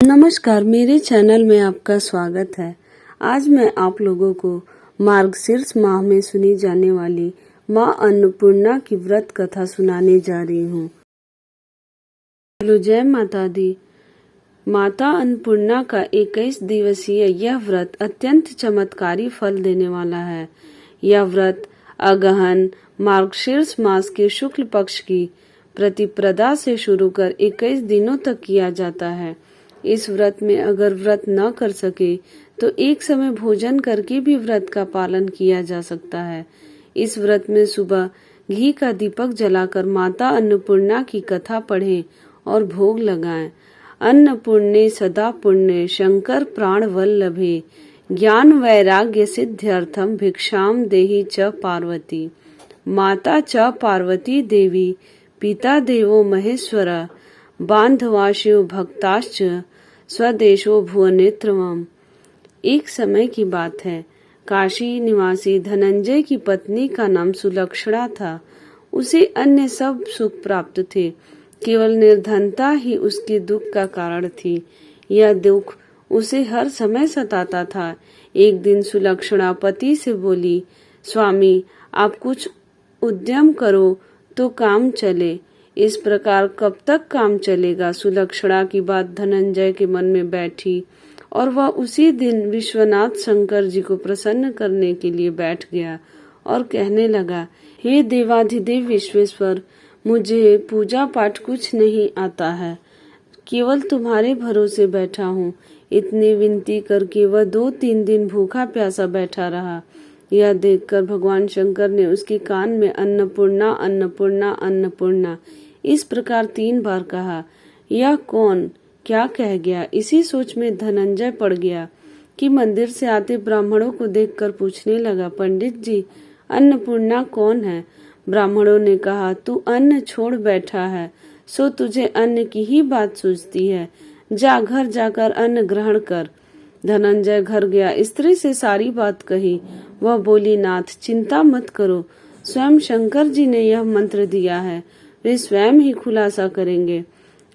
नमस्कार, मेरे चैनल में आपका स्वागत है। आज मैं आप लोगों को मार्गशीर्ष माह में सुनी जाने वाली माँ अन्नपूर्णा की व्रत कथा सुनाने जा रही हूँ। बोलो जय माता दी। माता अन्नपूर्णा का 21 दिवसीय यह व्रत अत्यंत चमत्कारी फल देने वाला है। यह व्रत अगहन मार्गशीर्ष मास के शुक्ल पक्ष की प्रतिपदा से शुरू कर 21 दिनों तक किया जाता है। इस व्रत में अगर व्रत न कर सके तो एक समय भोजन करके भी व्रत का पालन किया जा सकता है। इस व्रत में सुबह घी का दीपक जलाकर माता अन्नपूर्णा की कथा पढ़ें और भोग लगाएं। अन्नपूर्णे सदा पुण्य शंकर प्राण वल्लभे ज्ञान वैराग्य सिद्ध्यर्थम भिक्षाम देहि च पार्वती। माता च पार्वती देवी पिता देवो महेश्वर बांधवाशिव भक्ताश्च स्वदेशो भुवनेत्रवम। एक समय की बात है, काशी निवासी धनंजय की पत्नी का नाम सुलक्षणा था। उसे अन्य सब सुख प्राप्त थे, केवल निर्धनता ही उसके दुख का कारण थी। यह दुख उसे हर समय सताता था। एक दिन सुलक्षणा पति से बोली, स्वामी आप कुछ उद्यम करो तो काम चले। इस प्रकार कब तक काम चलेगा? सुलक्षणा की बात धनंजय के मन में बैठी और वह उसी दिन विश्वनाथ शंकर जी को प्रसन्न करने के लिए बैठ गया और कहने लगा, हे देवाधिदेव विश्वेश्वर, मुझे पूजा पाठ कुछ नहीं आता है, केवल तुम्हारे भरोसे बैठा हूँ। इतनी विनती करके वह 2-3 दिन भूखा प्यासा बैठा रहा। यह देखकर भगवान शंकर ने उसके कान में अन्नपूर्णा अन्नपूर्णा अन्नपूर्णा इस प्रकार 3 बार कहा। यह कौन क्या कह गया? इसी सोच में धनंजय पड़ गया कि मंदिर से आते ब्राह्मणों को देखकर पूछने लगा, पंडित जी अन्नपूर्णा कौन है? ब्राह्मणों ने कहा, तू अन्न छोड़ बैठा है, सो तुझे अन्न की ही बात सूझती है। जा घर जाकर अन्न ग्रहण कर। धनंजय घर गया, स्त्री से सारी बात कही। वह बोली, नाथ चिंता मत करो, स्वयं शंकर जी ने यह मंत्र दिया है, वे स्वयं ही खुलासा करेंगे।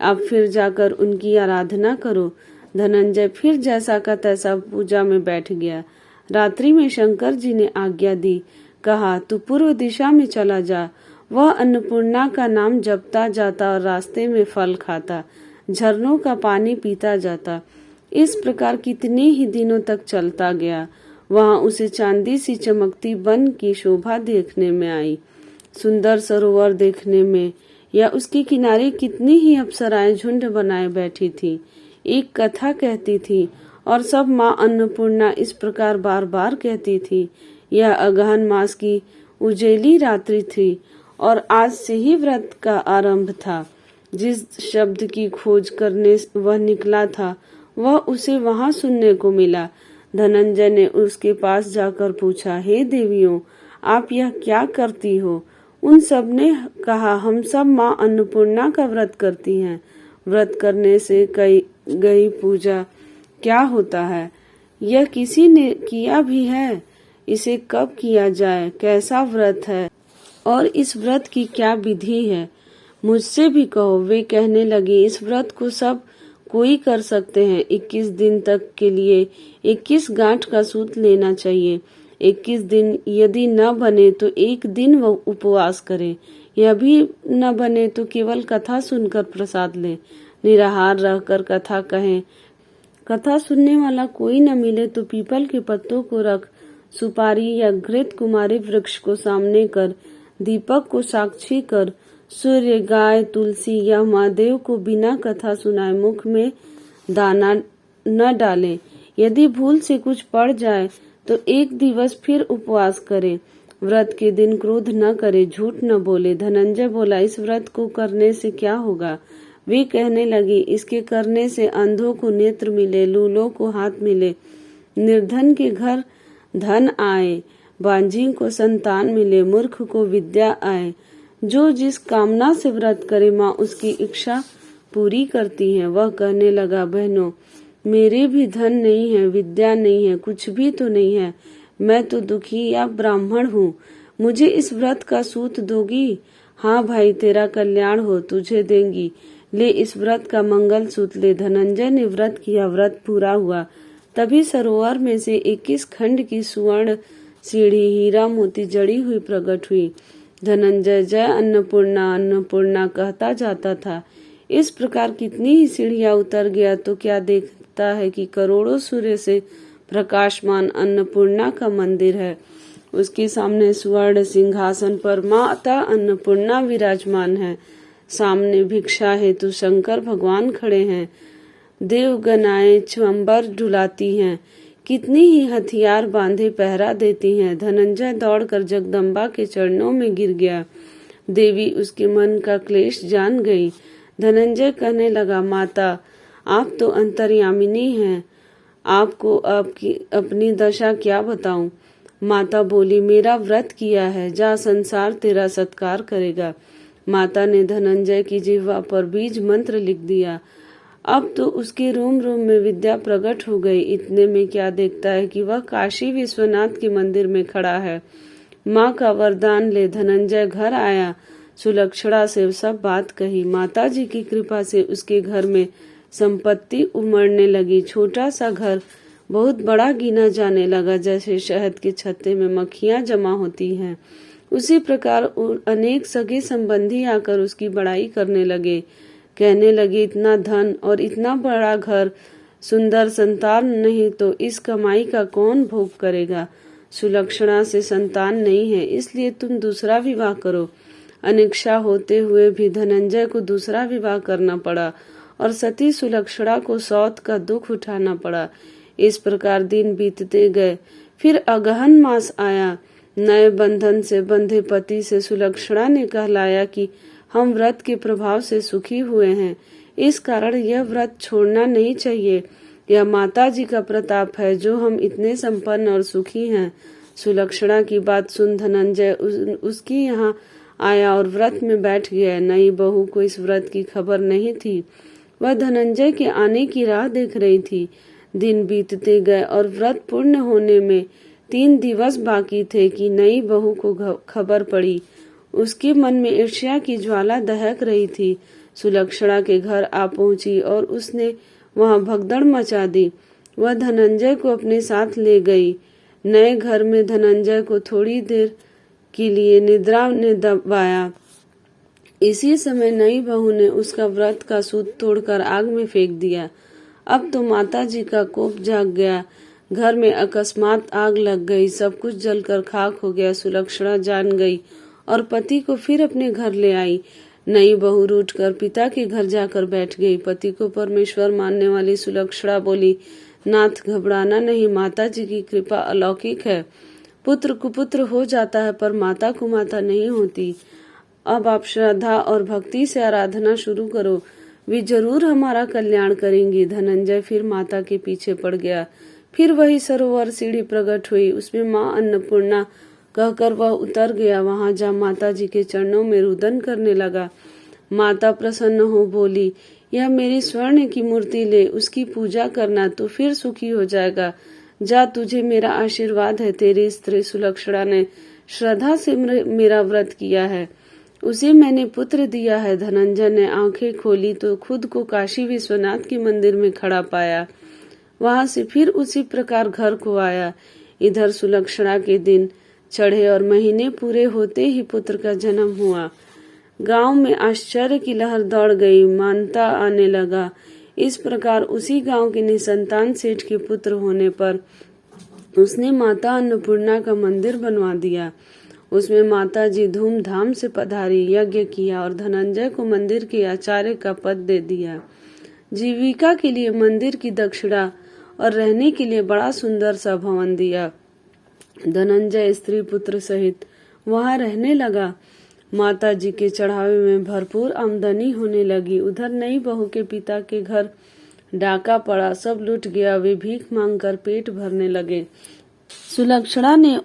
आप फिर जाकर उनकी आराधना करो। धनंजय फिर जैसा का तैसा पूजा में बैठ गया। रात्रि में शंकर जी ने आज्ञा दी, कहा तू पूर्व दिशा में चला जा। वह अन्नपूर्णा का नाम जपता जाता और रास्ते में फल खाता, झरनों का पानी पीता जाता। इस प्रकार कितने ही दिनों तक चलता गया। वहां उसे चांदी सी चमकती वन की शोभा देखने में आई। सुंदर सरोवर देखने में या उसके किनारे कितनी ही अप्सराएं झुंड बनाए बैठी थी, एक कथा कहती थी और सब माँ अन्नपूर्णा इस प्रकार बार बार कहती थी। यह अगहन मास की उजेली रात्रि थी और आज से ही व्रत का आरंभ था। जिस शब्द की खोज करने वह निकला था वह उसे वहां सुनने को मिला। धनंजय ने उसके पास जाकर पूछा, हे देवियों आप यह क्या करती हो? उन सब ने कहा, हम सब माँ अन्नपूर्णा का व्रत करती हैं। व्रत करने से गई पूजा क्या होता है? यह किसी ने किया भी है? इसे कब किया जाए? कैसा व्रत है और इस व्रत की क्या विधि है? मुझसे भी कहो। वे कहने लगी, इस व्रत को सब कोई कर सकते हैं। 21 दिन तक के लिए 21 गांठ का सूत लेना चाहिए। 21 दिन यदि न बने तो एक दिन वह उपवास करे। यह भी न बने तो केवल कथा सुनकर प्रसाद ले। निराहार रहकर कथा कहें। कथा सुनने वाला कोई न मिले तो पीपल के पत्तों को रख, सुपारी या घृत कुमारी वृक्ष को सामने कर, दीपक को साक्षी कर, सूर्य गाय तुलसी या महादेव को बिना कथा सुनाए मुख में दाना न डालें। यदि भूल से कुछ पड़ जाए तो एक दिवस फिर उपवास करे। व्रत के दिन क्रोध न करे, झूठ न बोले। धनंजय बोला, इस व्रत को करने से क्या होगा? वे कहने लगी, इसके करने से अंधों को नेत्र मिले, लूलों को हाथ मिले, निर्धन के घर धन आए, बांझी को संतान मिले, मूर्ख को विद्या आए। जो जिस कामना से व्रत करे माँ उसकी इच्छा पूरी करती है। वह कहने लगा, बहनों मेरे भी धन नहीं है, विद्या नहीं है, कुछ भी तो नहीं है। मैं तो दुखी या ब्राह्मण हूँ। मुझे इस व्रत का सूत दोगी? हाँ भाई, तेरा कल्याण हो, तुझे देंगी। ले इस व्रत का मंगल सूत्र ले। धनंजय ने व्रत किया, व्रत पूरा हुआ। तभी सरोवर में से 21 खंड की सुवर्ण सीढ़ी हीरा मोती जड़ी हुई प्रकट हुई। धनंजय जय अन्नपूर्णा अन्नपूर्णा कहता जाता था। इस प्रकार कितनी ही सीढ़ियां उतर गया तो क्या देखता है कि करोड़ों सूर्य से प्रकाशमान अन्नपूर्णा का मंदिर है। उसके सामने स्वर्ण सिंहासन पर माता अन्नपूर्णा विराजमान है। सामने भिक्षा हेतु शंकर भगवान खड़े हैं। देवगनाएं च्वंबर डुलाती हैं। कितनी ही हथियार बांधे पहरा देती हैं। धनंजय दौड़कर जगदम्बा के चरणों में गिर गया। देवी उसके मन का क्लेश जान गई। धनंजय कहने लगा, माता आप तो अंतर्यामिनी हैं, आपको आपकी अपनी दशा क्या बताऊं। माता बोली, मेरा व्रत किया है, जा संसार तेरा सत्कार करेगा। माता ने धनंजय की जिह्वा पर बीज मंत्र लिख दिया। अब तो उसके रोम रोम में विद्या प्रकट हो गई। इतने में क्या देखता है कि वह काशी विश्वनाथ के मंदिर में खड़ा है। माँ का वरदान ले धनंजय घर आया। सुलक्षणा से सब बात कही। माताजी की कृपा से उसके घर में संपत्ति उमड़ने लगी। छोटा सा घर बहुत बड़ा गिना जाने लगा। जैसे शहद के छत्ते में मक्खियां जमा होती हैं, उसी प्रकार अनेक सगे संबंधी आकर उसकी बड़ाई करने लगे। कहने लगे, इतना धन और इतना बड़ा घर, सुंदर संतान नहीं तो इस कमाई का कौन भोग करेगा। सुलक्षणा से संतान नहीं है, इसलिए तुम दूसरा विवाह करो। अनिच्छा होते हुए भी धनंजय को दूसरा विवाह करना पड़ा और सती सुलक्षणा को सौत का दुख उठाना पड़ा। इस प्रकार दिन बीतते गए। फिर अगहन मास आया। नए बंधन से बंधे पति से सुलक्षणा ने कहलाया कि हम व्रत के प्रभाव से सुखी हुए हैं, इस कारण यह व्रत छोड़ना नहीं चाहिए। यह माता जी का प्रताप है जो हम इतने संपन्न और सुखी हैं। सुलक्षणा की बात सुन धनंजय उसकी यहाँ आया और व्रत में बैठ गया। नई बहू को इस व्रत की खबर नहीं थी। वह धनंजय के आने की राह देख रही थी। दिन बीतते गए और व्रत पूर्ण होने में 3 दिवस बाकी थे कि नई बहू को खबर पड़ी। उसके मन में ईर्ष्या की ज्वाला दहक रही थी। सुलक्षणा के घर आ पहुंची और उसने वहां भगदड़ मचा दी। वह धनंजय को अपने साथ ले गई। नए घर में धनंजय को थोड़ी देर के लिए निद्रा ने दबाया। इसी समय नई बहू ने उसका व्रत का सूत तोड़कर आग में फेंक दिया। अब तो माता जी का कोप जाग गया। घर में अकस्मात आग लग गई। सब कुछ जलकर खाक हो गया। सुलक्षणा जान गई और पति को फिर अपने घर ले आई। नई बहू रूठकर पिता के घर जाकर बैठ गई। पति को परमेश्वर मानने वाली सुलक्षणा बोली, नाथ घबराना नहीं, माता जी की कृपा अलौकिक है। पुत्र कुपुत्र हो जाता है पर माता कुमाता नहीं होती। अब आप श्रद्धा और भक्ति से आराधना शुरू करो, वे जरूर हमारा कल्याण करेंगी। धनंजय फिर माता के पीछे पड़ गया। फिर वही सरोवर सीढ़ी प्रकट हुई। उसमें माँ अन्नपूर्णा कहकर वह उतर गया। वहां जा माता जी के चरणों में रुदन करने लगा। माता प्रसन्न हो बोली, यह मेरी स्वर्ण की मूर्ति ले, उसकी पूजा करना तो फिर सुखी हो जाएगा। जा, तुझे मेरा आशीर्वाद है। तेरी स्त्री सुलक्षणा ने श्रद्धा से मेरा व्रत किया है, उसे मैंने पुत्र दिया है। धनंजय ने आंखें खोली तो खुद को काशी विश्वनाथ के मंदिर में खड़ा पाया। वहां से फिर उसी प्रकार घर को आया। इधर सुलक्षणा के दिन चढ़े और महीने पूरे होते ही पुत्र का जन्म हुआ। गांव में आश्चर्य की लहर दौड़ गई। मानता आने लगा। इस प्रकार उसी गांव के निसंतान सेठ के पुत्र होने पर उसने माता अन्नपूर्णा का मंदिर बनवा दिया। उसमें माता जी धूमधाम से पधारी, यज्ञ किया और धनंजय को मंदिर के आचार्य का पद दे दिया। जीविका के लिए मंदिर की दक्षिणा और रहने के लिए बड़ा सुंदर सा भवन दिया। धनंजय स्त्री पुत्र सहित वहां रहने लगा। माता जी के चढ़ावे में भरपूर आमदनी होने लगी। उधर नई बहू के पिता के घर डाका पड़ा, सब लूट गया। वे भीख मांगकर पेट भरने लगे। सुलक्षणा ने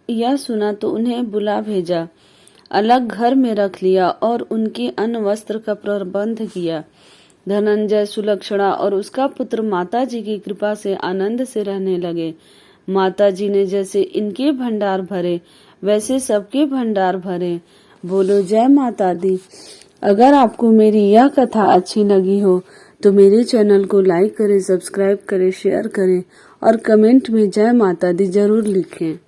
यह सुना तो उन्हें बुला भेजा, अलग घर में रख लिया और उनके अन्न वस्त्र का प्रबंध किया। धनंजय, सुलक्षणा और उसका पुत्र माता जी की कृपा से आनंद से रहने लगे। माता जी ने जैसे इनके भंडार भरे वैसे सबके भंडार भरे। बोलो जय माता दी। अगर आपको मेरी यह कथा अच्छी लगी हो तो मेरे चैनल को लाइक करें, सब्सक्राइब करें, शेयर करें और कमेंट में जय माता दी जरूर लिखें।